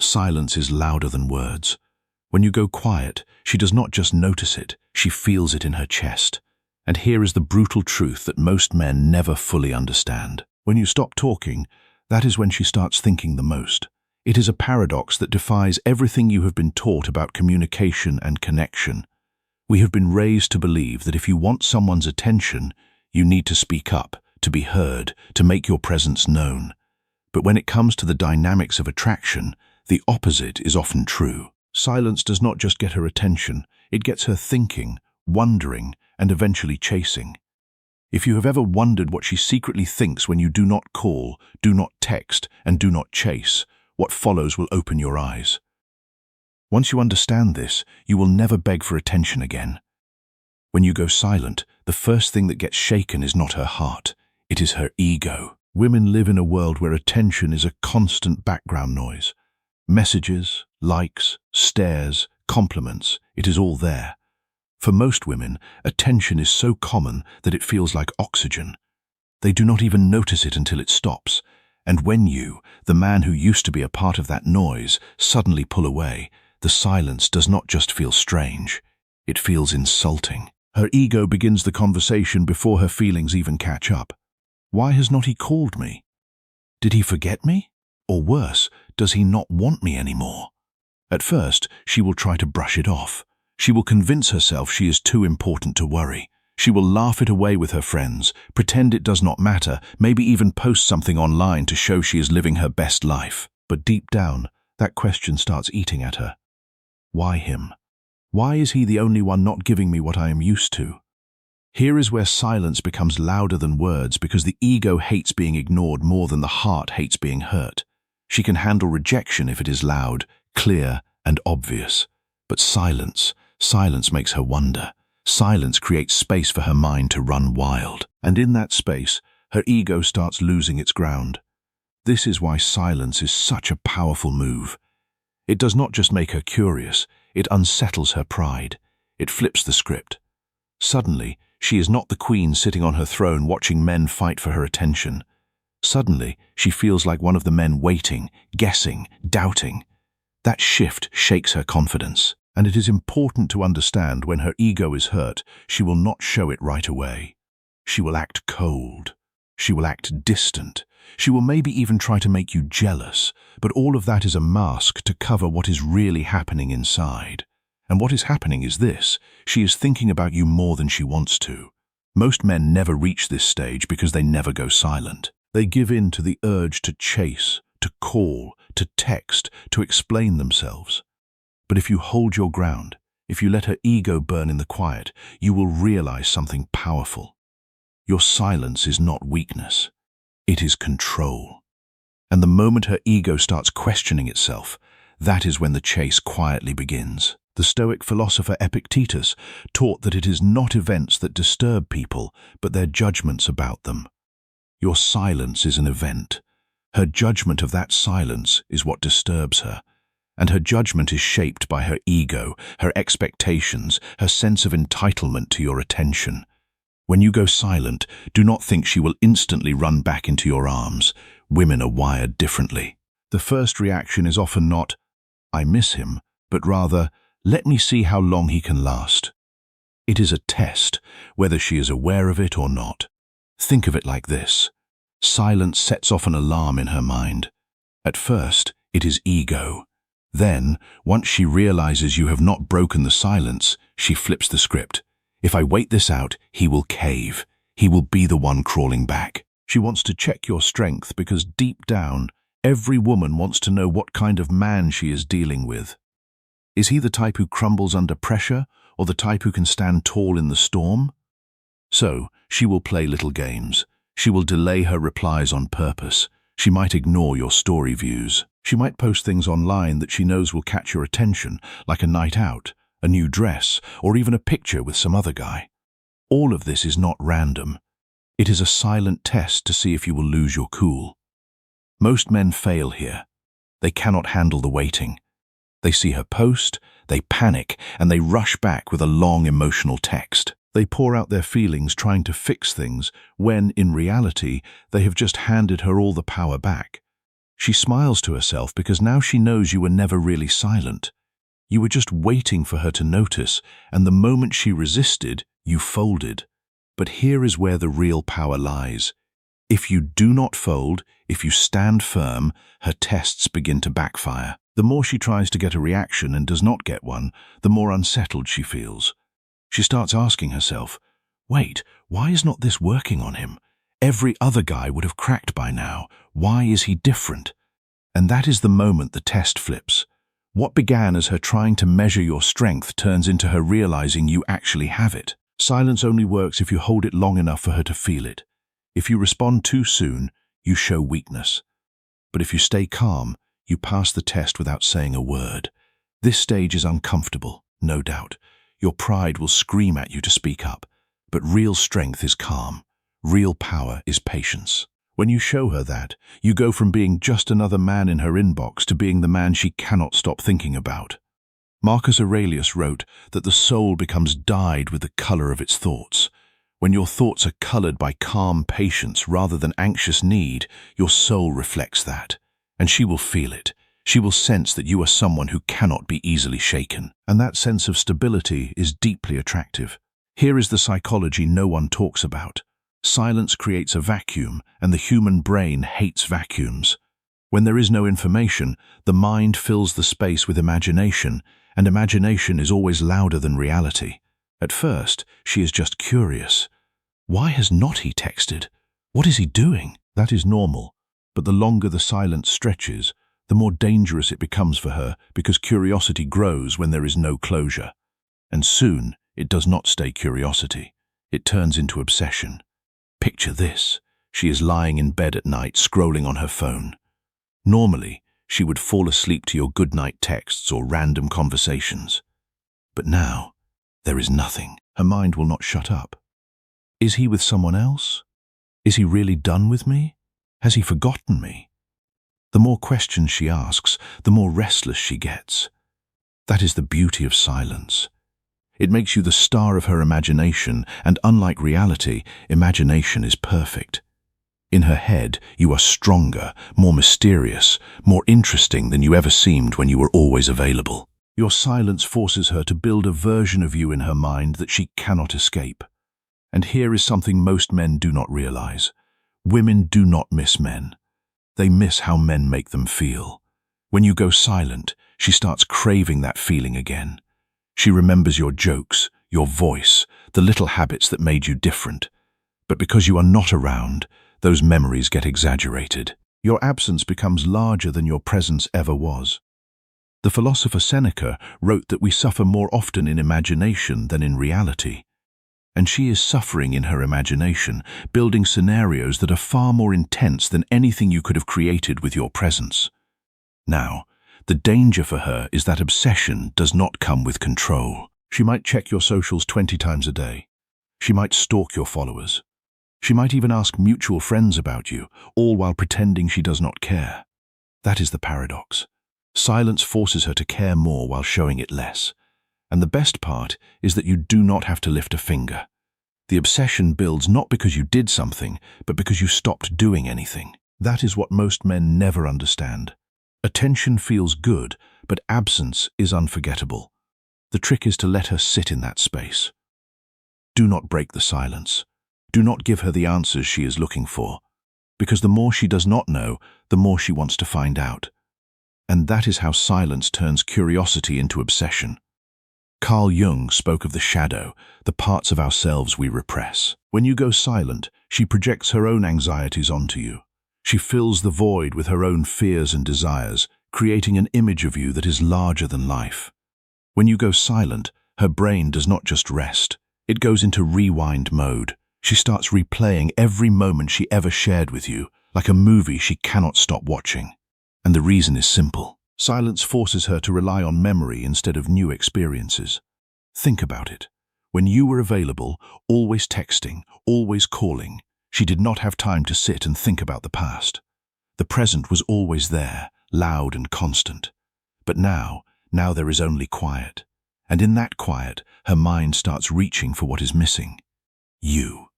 Silence is louder than words. When you go quiet, she does not just notice it, she feels it in her chest. And here is the brutal truth that most men never fully understand. When you stop talking, that is when she starts thinking the most. It is a paradox that defies everything you have been taught about communication and connection. We have been raised to believe that if you want someone's attention, you need to speak up, to be heard, to make your presence known. But when it comes to the dynamics of attraction, the opposite is often true. Silence does not just get her attention, it gets her thinking, wondering, and eventually chasing. If you have ever wondered what she secretly thinks when you do not call, do not text, and do not chase, what follows will open your eyes. Once you understand this, you will never beg for attention again. When you go silent, the first thing that gets shaken is not her heart, it is her ego. Women live in a world where attention is a constant background noise. Messages, likes, stares, compliments, it is all there. For most women, attention is so common that it feels like oxygen. They do not even notice it until it stops. And when you, the man who used to be a part of that noise, suddenly pull away, the silence does not just feel strange, it feels insulting. Her ego begins the conversation before her feelings even catch up. Why has not he called me? Did he forget me? Or worse, does he not want me anymore? At first, she will try to brush it off. She will convince herself she is too important to worry. She will laugh it away with her friends, pretend it does not matter, maybe even post something online to show she is living her best life. But deep down, that question starts eating at her. Why him? Why is he the only one not giving me what I am used to? Here is where silence becomes louder than words because the ego hates being ignored more than the heart hates being hurt. She can handle rejection if it is loud, clear, and obvious. But silence makes her wonder. Silence creates space for her mind to run wild. And in that space, her ego starts losing its ground. This is why silence is such a powerful move. It does not just make her curious, it unsettles her pride. It flips the script. Suddenly, she is not the queen sitting on her throne watching men fight for her attention. Suddenly, she feels like one of the men waiting, guessing, doubting. That shift shakes her confidence. And it is important to understand when her ego is hurt, she will not show it right away. She will act cold. She will act distant. She will maybe even try to make you jealous, but all of that is a mask to cover what is really happening inside. And what is happening is this: she is thinking about you more than she wants to. Most men never reach this stage because they never go silent. They give in to the urge to chase, to call, to text, to explain themselves. But if you hold your ground, if you let her ego burn in the quiet, you will realize something powerful. Your silence is not weakness. It is control. And the moment her ego starts questioning itself, that is when the chase quietly begins. The Stoic philosopher Epictetus taught that it is not events that disturb people, but their judgments about them. Your silence is an event. Her judgment of that silence is what disturbs her. And her judgment is shaped by her ego, her expectations, her sense of entitlement to your attention. When you go silent, do not think she will instantly run back into your arms. Women are wired differently. The first reaction is often not, "I miss him," but rather, "Let me see how long he can last." It is a test, whether she is aware of it or not. Think of it like this. Silence sets off an alarm in her mind. At first, it is ego. Then, once she realizes you have not broken the silence, she flips the script. If I wait this out, he will cave. He will be the one crawling back. She wants to check your strength because deep down, every woman wants to know what kind of man she is dealing with. Is he the type who crumbles under pressure, or the type who can stand tall in the storm? So, she will play little games. She will delay her replies on purpose. She might ignore your story views. She might post things online that she knows will catch your attention, like a night out, a new dress, or even a picture with some other guy. All of this is not random. It is a silent test to see if you will lose your cool. Most men fail here. They cannot handle the waiting. They see her post, they panic, and they rush back with a long emotional text. They pour out their feelings trying to fix things when, in reality, they have just handed her all the power back. She smiles to herself because now she knows you were never really silent. You were just waiting for her to notice, and the moment she resisted, you folded. But here is where the real power lies. If you do not fold, if you stand firm, her tests begin to backfire. The more she tries to get a reaction and does not get one, the more unsettled she feels. She starts asking herself, wait, why is not this working on him? Every other guy would have cracked by now. Why is he different? And that is the moment the test flips. What began as her trying to measure your strength turns into her realizing you actually have it. Silence only works if you hold it long enough for her to feel it. If you respond too soon, you show weakness. But if you stay calm, you pass the test without saying a word. This stage is uncomfortable, no doubt. Your pride will scream at you to speak up. But real strength is calm. Real power is patience. When you show her that, you go from being just another man in her inbox to being the man she cannot stop thinking about. Marcus Aurelius wrote that the soul becomes dyed with the color of its thoughts. When your thoughts are colored by calm patience rather than anxious need, your soul reflects that. And she will feel it. She will sense that you are someone who cannot be easily shaken. And that sense of stability is deeply attractive. Here is the psychology no one talks about. Silence creates a vacuum, and the human brain hates vacuums. When there is no information, the mind fills the space with imagination, and imagination is always louder than reality. At first, she is just curious. Why has not he texted? What is he doing? That is normal. But the longer the silence stretches, the more dangerous it becomes for her because curiosity grows when there is no closure. And soon, it does not stay curiosity. It turns into obsession. Picture this. She is lying in bed at night, scrolling on her phone. Normally, she would fall asleep to your goodnight texts or random conversations. But now, there is nothing. Her mind will not shut up. Is he with someone else? Is he really done with me? Has he forgotten me? The more questions she asks, the more restless she gets. That is the beauty of silence. It makes you the star of her imagination, and unlike reality, imagination is perfect. In her head, you are stronger, more mysterious, more interesting than you ever seemed when you were always available. Your silence forces her to build a version of you in her mind that she cannot escape. And here is something most men do not realize. Women do not miss men. They miss how men make them feel. When you go silent, she starts craving that feeling again. She remembers your jokes, your voice, the little habits that made you different. But because you are not around, those memories get exaggerated. Your absence becomes larger than your presence ever was. The philosopher Seneca wrote that we suffer more often in imagination than in reality. And she is suffering in her imagination, building scenarios that are far more intense than anything you could have created with your presence. Now, the danger for her is that obsession does not come with control. She might check your socials 20 times a day. She might stalk your followers. She might even ask mutual friends about you, all while pretending she does not care. That is the paradox. Silence forces her to care more while showing it less. And the best part is that you do not have to lift a finger. The obsession builds not because you did something, but because you stopped doing anything. That is what most men never understand. Attention feels good, but absence is unforgettable. The trick is to let her sit in that space. Do not break the silence. Do not give her the answers she is looking for, because the more she does not know, the more she wants to find out. And that is how silence turns curiosity into obsession. Carl Jung spoke of the shadow, the parts of ourselves we repress. When you go silent, she projects her own anxieties onto you. She fills the void with her own fears and desires, creating an image of you that is larger than life. When you go silent, her brain does not just rest. It goes into rewind mode. She starts replaying every moment she ever shared with you, like a movie she cannot stop watching. And the reason is simple. Silence forces her to rely on memory instead of new experiences. Think about it. When you were available, always texting, always calling, she did not have time to sit and think about the past. The present was always there, loud and constant. But now there is only quiet. And in that quiet, her mind starts reaching for what is missing. You.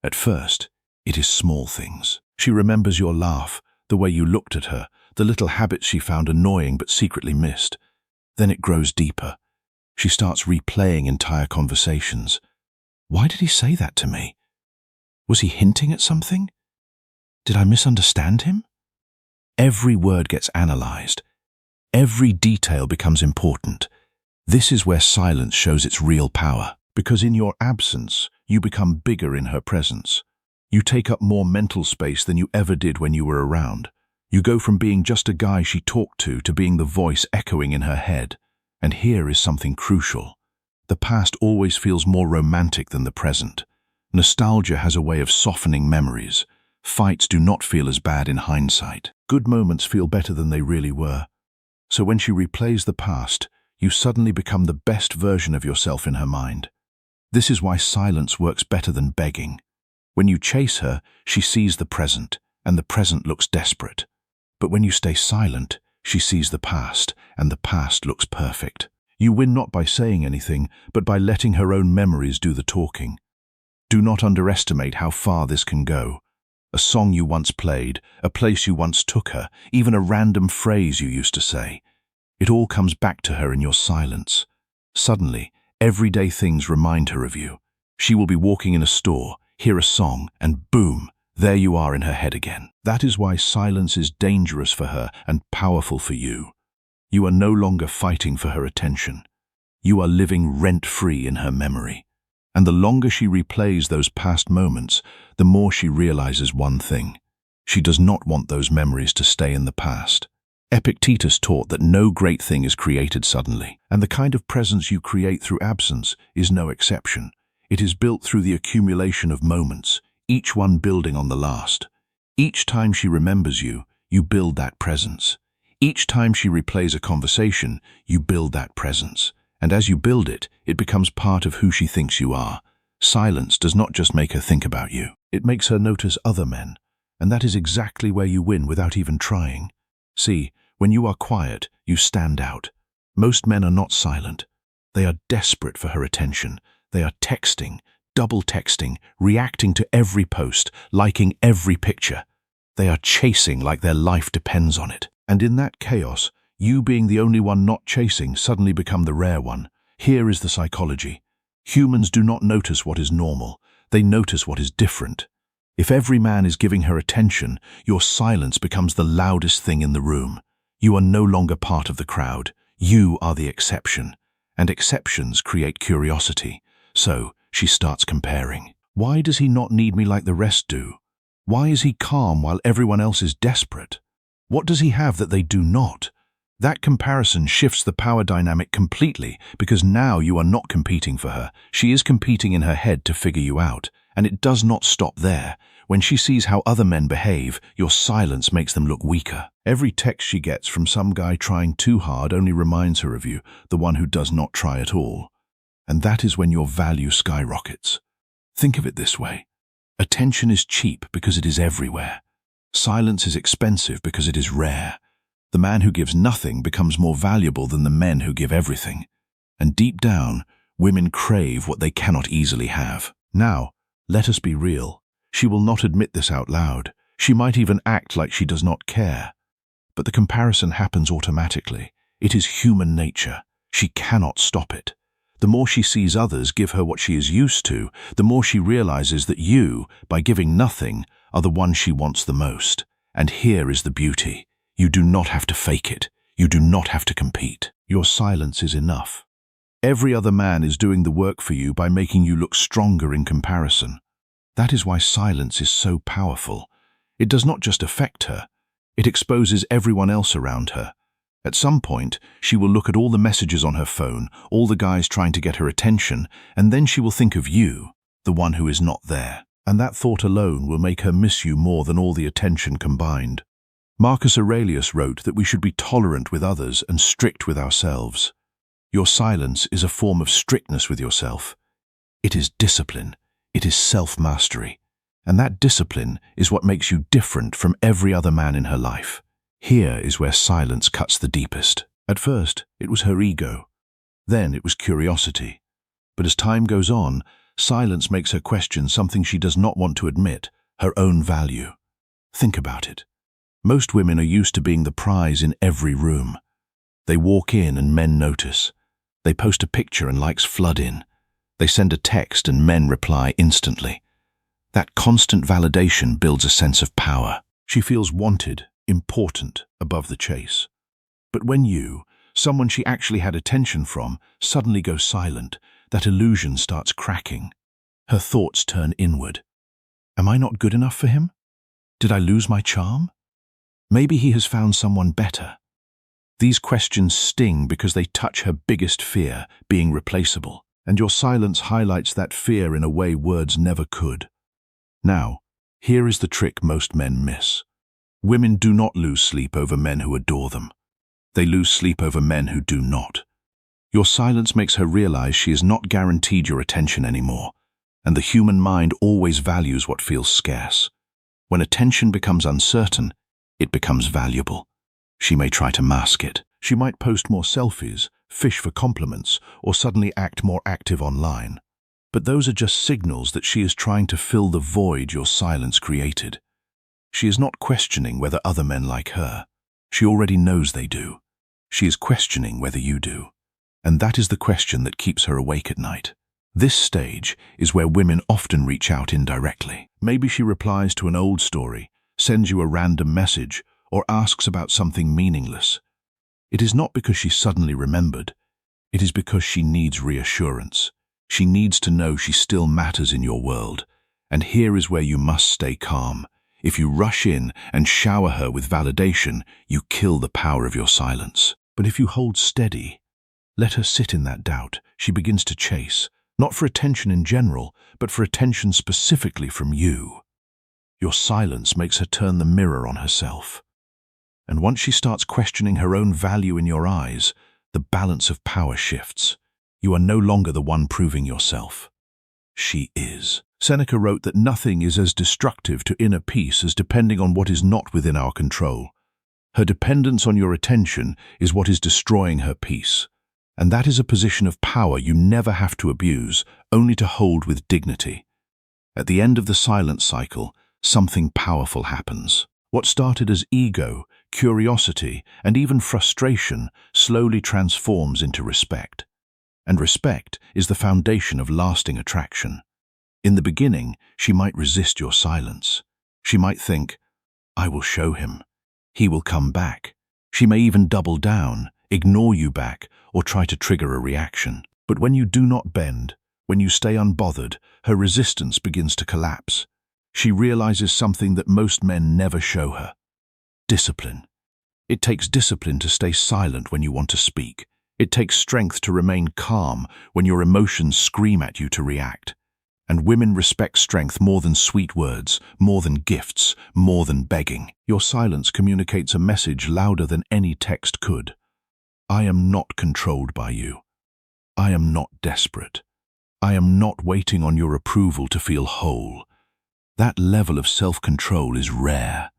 At first, it is small things. She remembers your laugh, the way you looked at her, the little habits she found annoying but secretly missed. Then it grows deeper. She starts replaying entire conversations. Why did he say that to me? Was he hinting at something? Did I misunderstand him? Every word gets analyzed. Every detail becomes important. This is where silence shows its real power, because in your absence, you become bigger in her presence. You take up more mental space than you ever did when you were around. You go from being just a guy she talked to being the voice echoing in her head. And here is something crucial. The past always feels more romantic than the present. Nostalgia has a way of softening memories. Fights do not feel as bad in hindsight. Good moments feel better than they really were. So when she replays the past, you suddenly become the best version of yourself in her mind. This is why silence works better than begging. When you chase her, she sees the present, and the present looks desperate. But when you stay silent, she sees the past, and the past looks perfect. You win not by saying anything, but by letting her own memories do the talking. Do not underestimate how far this can go. A song you once played, a place you once took her, even a random phrase you used to say. It all comes back to her in your silence. Suddenly, everyday things remind her of you. She will be walking in a store, hear a song, and boom, there you are in her head again. That is why silence is dangerous for her and powerful for you. You are no longer fighting for her attention. You are living rent-free in her memory. And the longer she replays those past moments, the more she realizes one thing. She does not want those memories to stay in the past. Epictetus taught that no great thing is created suddenly, and the kind of presence you create through absence is no exception. It is built through the accumulation of moments, each one building on the last. Each time she remembers you, you build that presence. Each time she replays a conversation, you build that presence. And as you build it, it becomes part of who she thinks you are. Silence does not just make her think about you. It makes her notice other men. And that is exactly where you win without even trying. See, when you are quiet, you stand out. Most men are not silent. They are desperate for her attention. They are texting, double texting, reacting to every post, liking every picture. They are chasing like their life depends on it. And in that chaos, you being the only one not chasing suddenly become the rare one. Here is the psychology. Humans do not notice what is normal. They notice what is different. If every man is giving her attention, your silence becomes the loudest thing in the room. You are no longer part of the crowd. You are the exception. And exceptions create curiosity. So, she starts comparing. Why does he not need me like the rest do? Why is he calm while everyone else is desperate? What does he have that they do not? That comparison shifts the power dynamic completely because now you are not competing for her. She is competing in her head to figure you out. And it does not stop there. When she sees how other men behave, your silence makes them look weaker. Every text she gets from some guy trying too hard only reminds her of you, the one who does not try at all. And that is when your value skyrockets. Think of it this way. Attention is cheap because it is everywhere. Silence is expensive because it is rare. The man who gives nothing becomes more valuable than the men who give everything. And deep down, women crave what they cannot easily have. Now, let us be real. She will not admit this out loud. She might even act like she does not care. But the comparison happens automatically. It is human nature. She cannot stop it. The more she sees others give her what she is used to, the more she realizes that you, by giving nothing, are the one she wants the most. And here is the beauty. You do not have to fake it. You do not have to compete. Your silence is enough. Every other man is doing the work for you by making you look stronger in comparison. That is why silence is so powerful. It does not just affect her. It exposes everyone else around her. At some point, she will look at all the messages on her phone, all the guys trying to get her attention, and then she will think of you, the one who is not there. And that thought alone will make her miss you more than all the attention combined. Marcus Aurelius wrote that we should be tolerant with others and strict with ourselves. Your silence is a form of strictness with yourself. It is discipline. It is self-mastery. And that discipline is what makes you different from every other man in her life. Here is where silence cuts the deepest. At first, it was her ego. Then it was curiosity. But as time goes on, silence makes her question something she does not want to admit, her own value. Think about it. Most women are used to being the prize in every room. They walk in and men notice. They post a picture and likes flood in. They send a text and men reply instantly. That constant validation builds a sense of power. She feels wanted, important, above the chase. But when you, someone she actually had attention from, suddenly goes silent, that illusion starts cracking. Her thoughts turn inward. Am I not good enough for him? Did I lose my charm? Maybe he has found someone better. These questions sting because they touch her biggest fear, being replaceable, and your silence highlights that fear in a way words never could. Now, here is the trick most men miss. Women do not lose sleep over men who adore them. They lose sleep over men who do not. Your silence makes her realize she is not guaranteed your attention anymore, and the human mind always values what feels scarce. When attention becomes uncertain, it becomes valuable. She may try to mask it. She might post more selfies, fish for compliments, or suddenly act more active online. But those are just signals that she is trying to fill the void your silence created. She is not questioning whether other men like her. She already knows they do. She is questioning whether you do. And that is the question that keeps her awake at night. This stage is where women often reach out indirectly. Maybe she replies to an old story, sends you a random message, or asks about something meaningless. It is not because she suddenly remembered. It is because she needs reassurance. She needs to know she still matters in your world. And here is where you must stay calm. If you rush in and shower her with validation, you kill the power of your silence. But if you hold steady, let her sit in that doubt, she begins to chase, not for attention in general, but for attention specifically from you. Your silence makes her turn the mirror on herself. And once she starts questioning her own value in your eyes, the balance of power shifts. You are no longer the one proving yourself. She is. Seneca wrote that nothing is as destructive to inner peace as depending on what is not within our control. Her dependence on your attention is what is destroying her peace. And that is a position of power you never have to abuse, only to hold with dignity. At the end of the silence cycle, something powerful happens. What started as ego, curiosity, and even frustration slowly transforms into respect. And respect is the foundation of lasting attraction. In the beginning, she might resist your silence. She might think, I will show him. He will come back. She may even double down, ignore you back, or try to trigger a reaction. But when you do not bend, when you stay unbothered, her resistance begins to collapse. She realizes something that most men never show her. Discipline. It takes discipline to stay silent when you want to speak. It takes strength to remain calm when your emotions scream at you to react. And women respect strength more than sweet words, more than gifts, more than begging. Your silence communicates a message louder than any text could. I am not controlled by you. I am not desperate. I am not waiting on your approval to feel whole. That level of self-control is rare,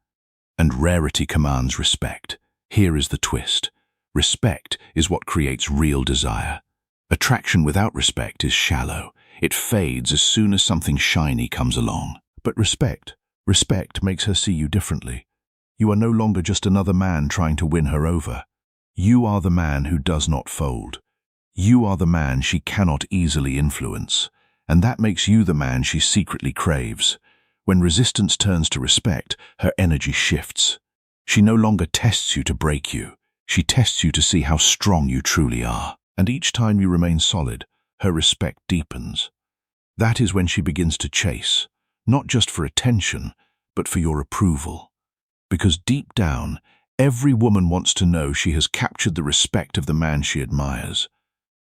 and rarity commands respect. Here is the twist. Respect is what creates real desire. Attraction without respect is shallow. It fades as soon as something shiny comes along. But respect makes her see you differently. You are no longer just another man trying to win her over. You are the man who does not fold. You are the man she cannot easily influence. And that makes you the man she secretly craves. When resistance turns to respect, her energy shifts. She no longer tests you to break you. She tests you to see how strong you truly are. And each time you remain solid, her respect deepens. That is when she begins to chase, not just for attention, but for your approval. Because deep down, every woman wants to know she has captured the respect of the man she admires.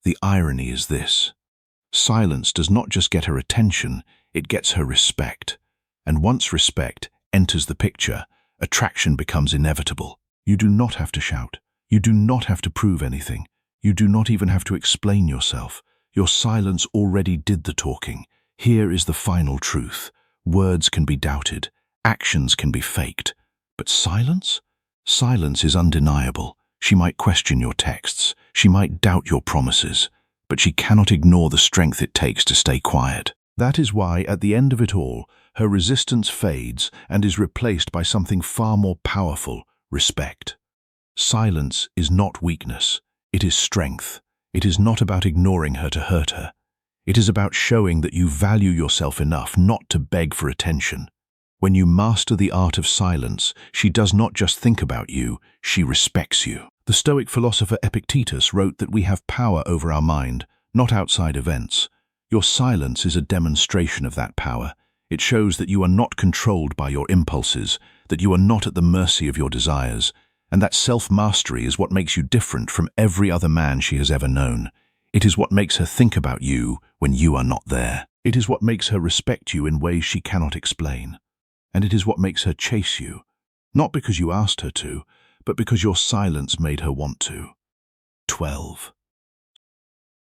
The irony is this. Silence does not just get her attention, it gets her respect. And once respect enters the picture, attraction becomes inevitable. You do not have to shout. You do not have to prove anything. You do not even have to explain yourself. Your silence already did the talking. Here is the final truth. Words can be doubted. Actions can be faked. But silence? Silence is undeniable. She might question your texts. She might doubt your promises. But she cannot ignore the strength it takes to stay quiet. That is why, at the end of it all, her resistance fades and is replaced by something far more powerful: respect. Silence is not weakness, it is strength. It is not about ignoring her to hurt her. It is about showing that you value yourself enough not to beg for attention. When you master the art of silence, she does not just think about you, she respects you. The Stoic philosopher Epictetus wrote that we have power over our mind, not outside events. Your silence is a demonstration of that power. It shows that you are not controlled by your impulses, that you are not at the mercy of your desires, and that self-mastery is what makes you different from every other man she has ever known. It is what makes her think about you when you are not there. It is what makes her respect you in ways she cannot explain. And it is what makes her chase you, not because you asked her to, but because your silence made her want to. 12.